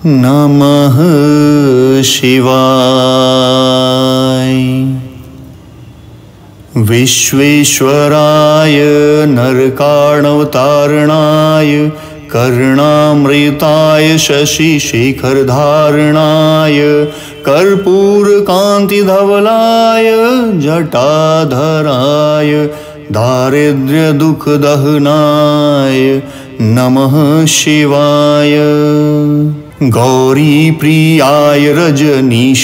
नमः शिवाय। विश्वेश्वराय नरकार्णवतारणाय कर्णामृताय शशिशेखरधारणाय कर्पूरकान्तिधवलाय जटाधराय दारिद्र्यदुःखदहनाय नमः शिवाय। गौरीप्रियाय रजनीशकलाधराय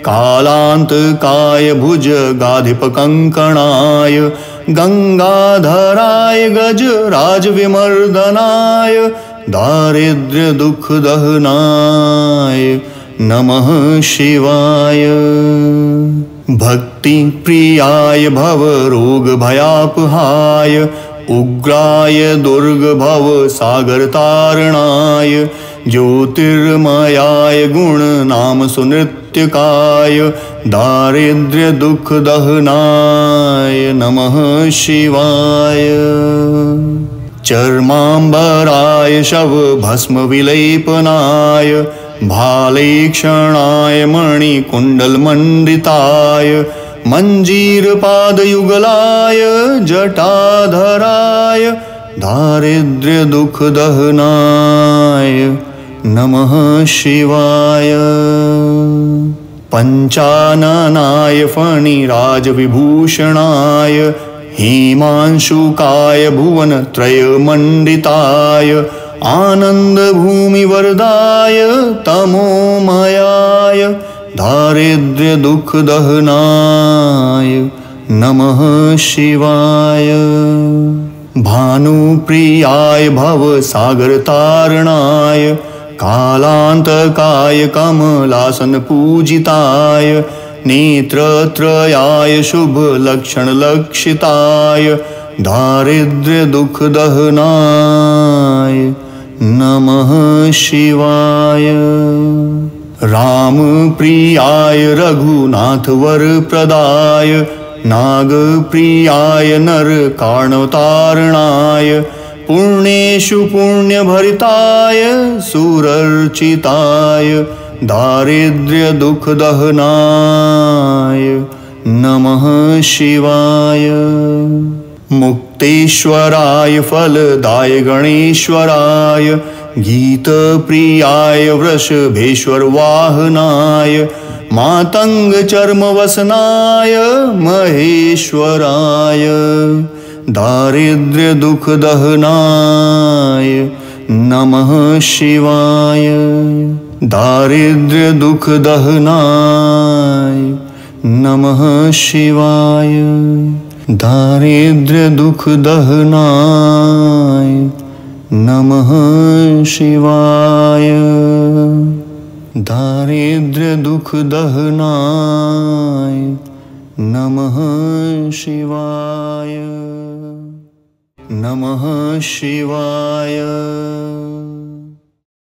कालान्तकाय भुजगाधिपकङ्कणाय गंगाधराय गजराजविमर्दनाय दारिद्र्यदुःखदहनाय नमः शिवाय। भक्तिप्रियाय भवरोगभयापहाय उग्राय दुर्गभवसागरतारणाय ज्योतिर्मयाय गुणनामसुनृत्यकाय दारिद्र्यदुःखदहनाय नमः शिवाय। चर्माम्बराय शवभस्मविलेपनाय भालेक्षणाय मणिकुण्डलमण्डिताय मञ्जीरपादयुगलाय जटाधराय दारिद्र्यदुःखदहनाय नमः शिवाय। पञ्चाननाय फणिराजविभूषणाय हेमांशुकाय भुवनत्रयमण्डिताय आनन्दभूमिवरदाय तमोमयाय दारिद्र्यदुःखदहनाय नमः शिवाय। भानुप्रियाय भवसागरतारणाय कालान्तकाय कमलासनपूजिताय नेत्रत्रयाय शुभलक्षणलक्षिताय दारिद्र्यदुःखदहनाय नमः शिवाय। रामप्रियाय रघुनाथवरप्रदाय नागप्रियाय नरकार्णवतारणाय पुण्येषु पुण्यभरिताय सुरर्चिताय दारिद्र्यदुःखदहनाय नमः शिवाय। मुक्तेश्वराय फलदाय गणेश्वराय गीतप्रियाय वृषभेश्वरवाहनाय मातङ्गचर्मवसनाय महेश्वराय दारिद्र्यदुःखदहनाय नमः शिवाय। दारिद्र्यदुःखदहनाय नमः शिवाय। दारिद्र्यदुःखदहनाय नमः शिवाय। दारिद्र्यदुःखदहनाय नमः शिवाय। नमः शिवाय।